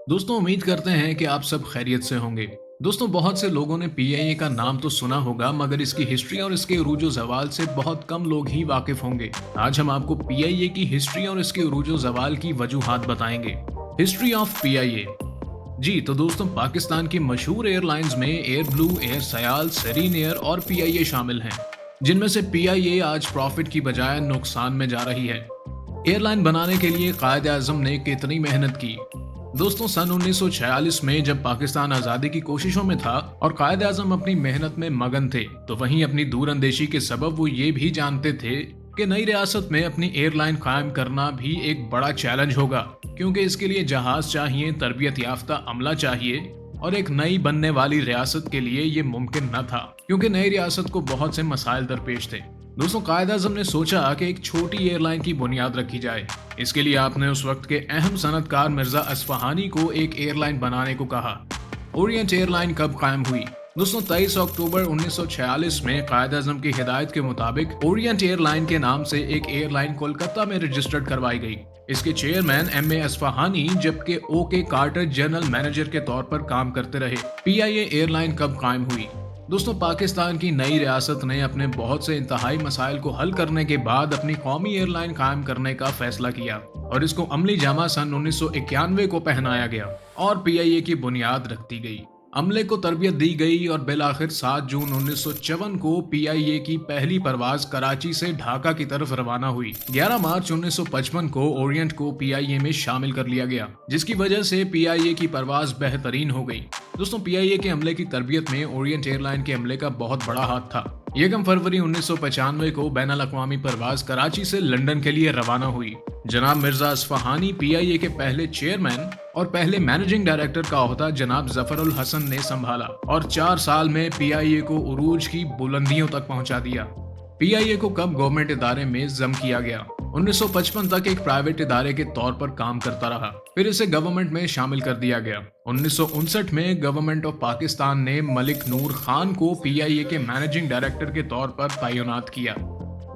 दोस्तों उम्मीद करते हैं कि आप सब खैरियत से होंगे। दोस्तों बहुत से लोगों ने पीआईए का नाम तो सुना होगा मगर इसकी हिस्ट्री और इसके उरूज ज़वाल से बहुत कम लोग ही वाकिफ होंगे। आज हम आपको पीआईए की हिस्ट्री और इसके उरूज ज़वाल की वजूहात बताएंगे। History of PIA. जी तो दोस्तों पाकिस्तान की मशहूर एयरलाइंस में air blue, air Sayal, serine air और पीआईए शामिल हैं, जिनमें से पीआईए आज प्रॉफिट की बजाय नुकसान में जा रही है। एयरलाइन बनाने के लिए कायद आजम ने कितनी मेहनत की। दोस्तों सन 1946 में जब पाकिस्तान आज़ादी की कोशिशों में था और कायद आजम अपनी मेहनत में मगन थे, तो वहीं अपनी दूरअंदेशी के सबब वो ये भी जानते थे कि नई रियासत में अपनी एयरलाइन कायम करना भी एक बड़ा चैलेंज होगा, क्योंकि इसके लिए जहाज चाहिए, तरबियत याफ्ता अमला चाहिए और एक नई बनने वाली रियासत के लिए ये मुमकिन न था, क्योंकि नई रियासत को बहुत से मसाइल दरपेश थे। दोस्तों कायद आजम ने सोचा कि एक छोटी एयरलाइन की बुनियाद रखी जाए। इसके लिए आपने उस वक्त के अहम सनतकार मिर्जा असफहानी को एक एयरलाइन बनाने को कहा। ओरिएंट एयरलाइन कब कायम हुई? दोस्तों 23 अक्टूबर 1946 में कायद आजम की हिदायत के मुताबिक ओरिएंट एयरलाइन के नाम से एक एयरलाइन कोलकाता में रजिस्टर्ड करवाई गई। इसके चेयरमैन एम.ए. असफहानी जबकि ओ.के. कार्टर जनरल मैनेजर के तौर पर काम करते रहे। पीआईए एयरलाइन कब कायम हुई? दोस्तों पाकिस्तान की नई रियासत ने अपने बहुत से इंतहाई मसाइल को हल करने के बाद अपनी कौमी एयरलाइन कायम करने का फैसला किया और इसको अमली जामा सन 1991 को पहनाया गया और पीआईए की बुनियाद रख दी गई। अमले को तरबियत दी गई और बिलाखिर 7 जून 1954 को पीआईए की पहली परवाज कराची से ढाका की तरफ रवाना हुई। 11 मार्च 1955 को ओरिएंट को पीआईए में शामिल कर लिया गया, जिसकी वजह से पीआईए की परवाज बेहतरीन हो गई। दोस्तों पीआईए के अमले की तरबियत में ओरिएंट एयरलाइन के अमले का बहुत बड़ा हाथ था। 1 फरवरी 1995 को बैनुल अक़वामी परवाज कराची से लंदन के लिए रवाना हुई। जनाब मिर्जा असफहानी पीआईए के पहले चेयरमैन और पहले मैनेजिंग डायरेक्टर का ओहदा जनाब जफरुल हसन ने संभाला और 4 साल में पीआईए को उरूज की बुलंदियों तक पहुंचा दिया। पीआईए को कब गवर्नमेंट इदारे में जम किया गया? 1955 तक एक प्राइवेट इदारे के तौर पर काम करता रहा, फिर इसे गवर्नमेंट में शामिल कर दिया गया। 1959 में गवर्नमेंट ऑफ पाकिस्तान ने मलिक नूर खान को पीआईए के मैनेजिंग डायरेक्टर के तौर पर तैनात किया।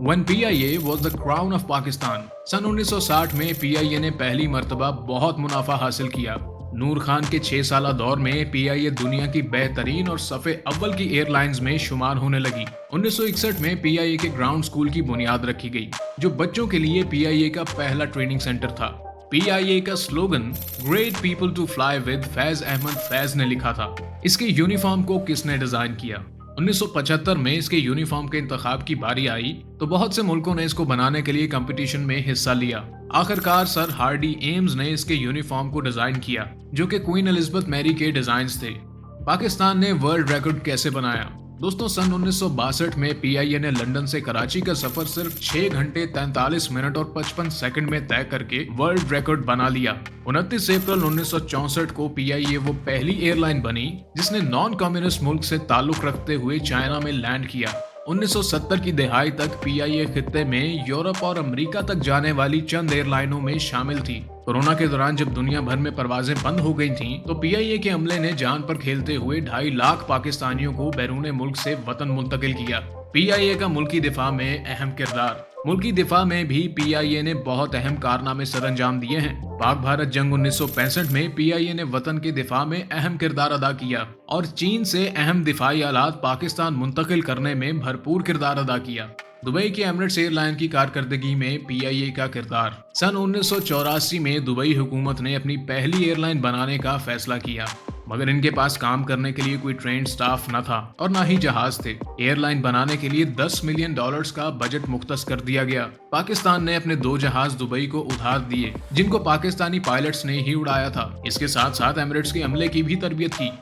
When PIA was the crown of Pakistan, सन 1960 में पीआईए ने पहली मर्तबा बहुत मुनाफा हासिल किया। नूर खान के 6 साला दौर में पीआईए दुनिया की बेहतरीन और सफ़े अव्वल की एयरलाइंस में शुमार होने लगी। 1961 में पीआईए के ग्राउंड स्कूल की बुनियाद रखी गई, जो बच्चों के लिए पीआईए का पहला ट्रेनिंग सेंटर था। पीआईए का slogan great people to fly with Faiz Ahmed Faiz ने लिखा था। इसके यूनिफॉर्म को किसने डिजाइन किया? 1975 में इसके यूनिफॉर्म के इंतखाब की बारी आई तो बहुत से मुल्कों ने इसको बनाने के लिए कंपटीशन में हिस्सा लिया। आखिरकार सर हार्डी एम्स ने इसके यूनिफॉर्म को डिजाइन किया, जो कि क्वीन एलिजाबेथ मैरी के डिजाइन्स थे। पाकिस्तान ने वर्ल्ड रिकॉर्ड कैसे बनाया? दोस्तों सन 1962 में पीआईए ने लंदन से कराची का सफर सिर्फ 6 घंटे 43 मिनट और 55 सेकंड में तय करके वर्ल्ड रिकॉर्ड बना लिया। 29 अप्रैल 1964 को पीआईए वो पहली एयरलाइन बनी जिसने नॉन कम्युनिस्ट मुल्क से ताल्लुक रखते हुए चाइना में लैंड किया। 1970 की दहाई तक पीआईए खित्ते में यूरोप और अमेरिका तक जाने वाली चंद एयरलाइनों में शामिल थी। कोरोना के दौरान जब दुनिया भर में परवाजें बंद हो गई थीं, तो पीआईए के अमले ने जान पर खेलते हुए 2.5 लाख पाकिस्तानियों को बैरून मुल्क से वतन मुंतकिल किया। पीआईए का मुल्की दिफा में अहम किरदार। मुल्की दिफा में भी पीआईए ने बहुत अहम कारनामे सरअंजाम दिए हैं। पाक भारत जंग 1965 में पीआईए ने वतन के दिफा में अहम किरदार अदा किया और चीन से अहम दिफाई आलात पाकिस्तान मुंतकिल करने में भरपूर किरदार अदा किया। दुबई की एमिरेट्स एयरलाइन की कारकर्दगी में पीआईए का किरदार। सन 1984 में दुबई हुकूमत ने अपनी पहली एयरलाइन बनाने का फैसला किया, मगर इनके पास काम करने के लिए कोई ट्रेंड स्टाफ न था और न ही जहाज थे। एयरलाइन बनाने के लिए $10 मिलियन का बजट मुख्तस कर दिया गया। पाकिस्तान ने अपने 2 जहाज दुबई को उधार दिए, जिनको पाकिस्तानी पायलट्स ने ही उड़ाया था। इसके साथ साथ एमिरेट्स के अमले की भी तरबियत की।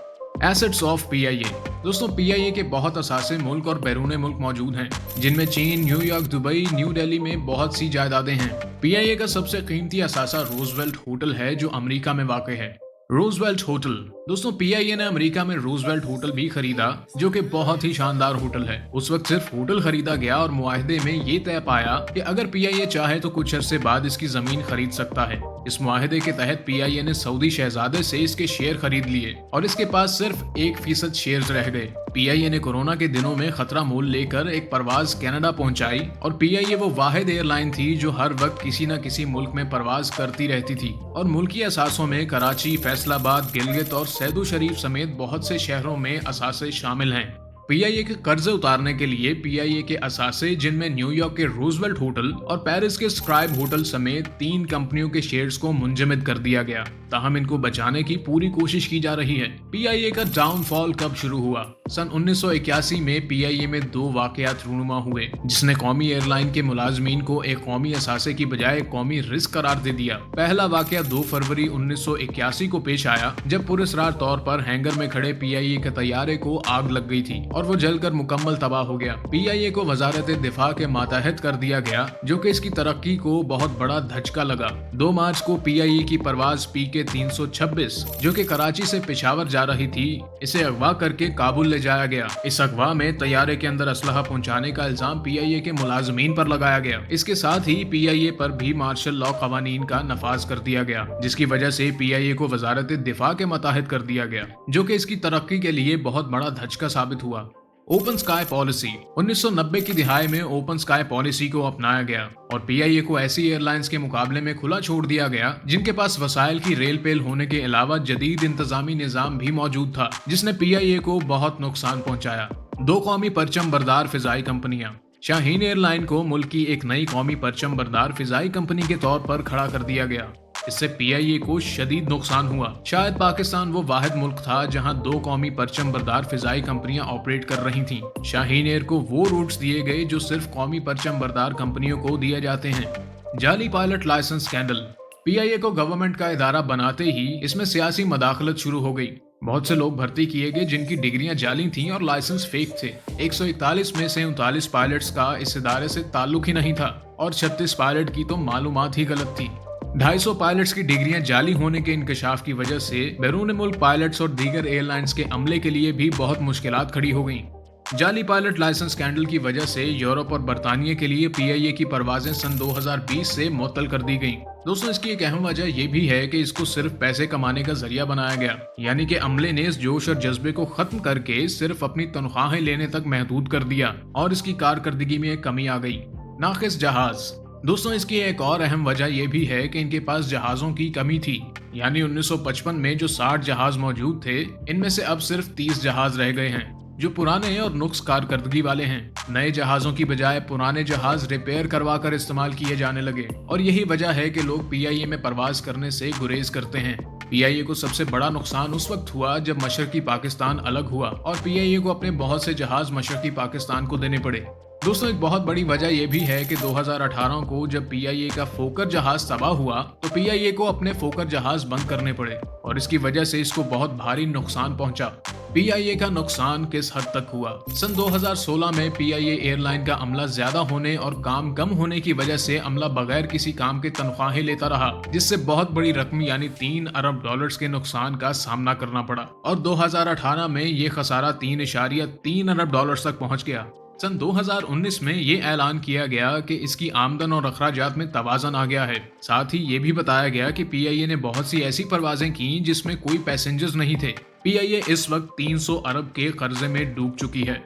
Assets of PIA. दोस्तों पीआईए के बहुत असासे मुल्क और बैरून मुल्क मौजूद हैं, जिनमें चीन, न्यूयॉर्क, दुबई, न्यू दिल्ली में बहुत सी जायदादें हैं। पीआईए का सबसे कीमती असासा रोजवेल्ट होटल है, जो अमेरिका में वाक़ है। Roosevelt hotel. दोस्तों PIA ने अमेरिका में रूजवेल्ट होटल भी खरीदा, जो कि बहुत ही शानदार होटल है। उस वक्त सिर्फ होटल खरीदा गया और मुआहदे में ये तय पाया कि अगर PIA चाहे तो कुछ अरसे बाद इसकी जमीन खरीद सकता है। इस मुआहदे के तहत PIA ने सऊदी शहजादे से इसके शेयर खरीद लिए और इसके पास सिर्फ 1% शेयर्स रह गए। PIA ने कोरोना के दिनों में खतरा मोल लेकर एक परवाज कनाडा पहुंचाई और PIA वो वाहिद एयरलाइन थी जो हर वक्त किसी न किसी मुल्क में परवाज करती रहती थी और मुल्की असासों में कराची, फैसलाबाद, गिलगित और सैदू शरीफ समेत बहुत से शहरों में असासे शामिल हैं। PIA के कर्जे उतारने के लिए PIA के असासे, जिनमें न्यूयॉर्क के रूजवेल्ट होटल और पेरिस के स्क्राइब होटल समेत 3 कंपनियों के शेयर्स को मुंजमद कर दिया गया। ताहम इनको बचाने की पूरी कोशिश की जा रही है। PIA का डाउनफॉल कब शुरू हुआ? सन 1981 में PIA में 2 वाकयात रूनुमा हुए, जिसने कौमी एयरलाइन के मुलाजमीन को एक कौमी असासे की बजाय एक कौमी रिस्क करार दे दिया। पहला वाकया 2 फरवरी 1981 को पेश आया, जब पुरस्कार तौर पर हैंगर में खड़े PIA के तैयारे को आग लग गई थी और वो जलकर मुकम्मल तबाह हो गया। PIA को वजारत दिफा के मातहत कर दिया गया, जो कि इसकी तरक्की को बहुत बड़ा धचका लगा। 2 मार्च को PIA की परवाज PK 326, जो कि कराची से पेशावर जा रही थी, इसे अगवा करके काबुल ले जाया गया। इस अगवा में तैयारे के अंदर असलहा पहुंचाने का इल्जाम PIA के मुलाजमीन पर लगाया गया। इसके साथ ही PIA पर भी मार्शल लॉ कवानीन का नफाज कर दिया गया, जिसकी वजह से PIA को वजारत दिफा के मातहत कर दिया गया, जो कि इसकी तरक्की के लिए बहुत बड़ा धचका साबित हुआ। ओपन स्काई पॉलिसी 1990 की दिहाई में ओपन स्काई पॉलिसी को अपनाया गया और PIA को ऐसी एयरलाइंस के मुकाबले में खुला छोड़ दिया गया जिनके पास वसाइल की रेल पेल होने के अलावा जदीद इंतजामी निजाम भी मौजूद था, जिसने PIA को बहुत नुकसान पहुंचाया। 2 कौमी परचम बरदार फिजाई कंपनियां। शाहीन एयरलाइन को मुल्क की एक नई कौमी परचम बरदार फिजाई कंपनी के तौर पर खड़ा कर दिया गया। इससे PIA को शदीद नुकसान हुआ। शायद पाकिस्तान वो वाहिद मुल्क था जहां 2 कौमी परचम बरदार फिजाई कंपनियां ऑपरेट कर रही थीं। शाहीन एयर को वो रूट्स दिए गए जो सिर्फ कौमी परचम बरदार कंपनियों को दिए जाते हैं। जाली पायलट लाइसेंस स्कैंडल। PIA को गवर्नमेंट का इदारा बनाते ही इसमें सियासी मदाखलत शुरू हो गई। बहुत से लोग भर्ती किए गए जिनकी डिग्रियां जाली थीं और लाइसेंस फेक थे। 141 में से 39 पायलट्स का इस इदारे से ताल्लुक ही नहीं था और 36 पायलट की तो मालूमात ही गलत थी। 250 पायलट्स की डिग्रियां जाली होने के इंकशाफ की वजह से बैरून मुल्क पायलट्स और दीगर एयरलाइंस के अमले के लिए भी बहुत मुश्किलात खड़ी हो गईं। जाली पायलट लाइसेंस स्कैंडल की वजह से यूरोप और बरतानिया के लिए PIA की परवाजें सन 2020 से मुअत्तल कर दी गईं। दोस्तों, इसकी एक अहम वजह यह भी है कि इसको सिर्फ पैसे कमाने का जरिया बनाया गया, यानी कि अमले ने इस जोश और जज्बे को खत्म करके सिर्फ अपनी तनख्वाहें लेने तक महदूद कर दिया और इसकी कारकर्दगी में एक कमी आ गई। नाकिस जहाज। दोस्तों, इसकी एक और अहम वजह यह भी है कि इनके पास जहाजों की कमी थी, यानी 1955 में जो 60 जहाज मौजूद थे, इनमें से अब सिर्फ 30 जहाज रह गए हैं जो पुराने और नुक्स कारकर्दगी वाले हैं। नए जहाजों की बजाय पुराने जहाज रिपेयर करवा कर इस्तेमाल किए जाने लगे और यही वजह है कि लोग PIA में परवाज करने से गुरेज करते हैं। PIA को सबसे बड़ा नुकसान उस वक्त हुआ जब मशरकी पाकिस्तान अलग हुआ और PIA को अपने बहुत से जहाज मशरकी पाकिस्तान को देने पड़े। दोस्तों, एक बहुत बड़ी वजह यह भी है कि 2018 को जब PIA का फोकर जहाज तबाह हुआ तो PIA को अपने फोकर जहाज बंद करने पड़े और इसकी वजह से इसको बहुत भारी नुकसान पहुंचा। PIA का नुकसान किस हद तक हुआ? सन 2016 में PIA एयरलाइन का अमला ज्यादा होने और काम कम होने की वजह से अमला बगैर किसी काम के तनख्वाहें लेता रहा, जिससे बहुत बड़ी रकम यानी $3 अरब के नुकसान का सामना करना पड़ा और 2018 में ये खसारा 3.3 अरब डॉलर्स तक पहुंच गया। सन 2019 में ये ऐलान किया गया कि इसकी आमदन और अखराजात में तवाज़न आ गया है। साथ ही ये भी बताया गया कि PIA ने बहुत सी ऐसी परवाजें की जिसमें कोई पैसेंजर्स नहीं थे। PIA इस वक्त 300 अरब के कर्जे में डूब चुकी है।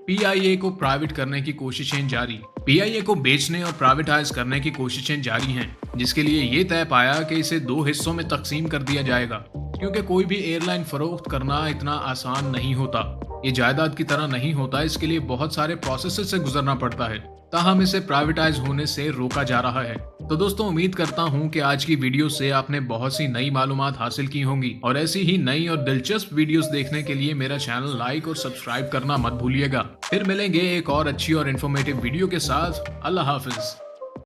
PIA को प्राइवेट करने की कोशिशें जारी। PIA को बेचने और प्राइवेटाइज करने की कोशिशें जारी हैं, जिसके लिए ये तय पाया कि इसे 2 हिस्सों में तकसीम कर दिया जाएगा, क्योंकि कोई भी एयरलाइन फरोख्त करना इतना आसान नहीं होता। ये जायदाद की तरह नहीं होता, इसके लिए बहुत सारे प्रोसेस से गुजरना पड़ता है। ताहम इसे प्राइवेटाइज होने से रोका जा रहा है। तो दोस्तों, उम्मीद करता हूँ कि आज की वीडियो से आपने बहुत सी नई मालूमात हासिल की होंगी और ऐसी ही नई और दिलचस्प वीडियोस देखने के लिए मेरा चैनल लाइक और सब्सक्राइब करना मत भूलिएगा। फिर मिलेंगे एक और अच्छी और इन्फॉर्मेटिव वीडियो के साथ। अल्लाह हाफिज।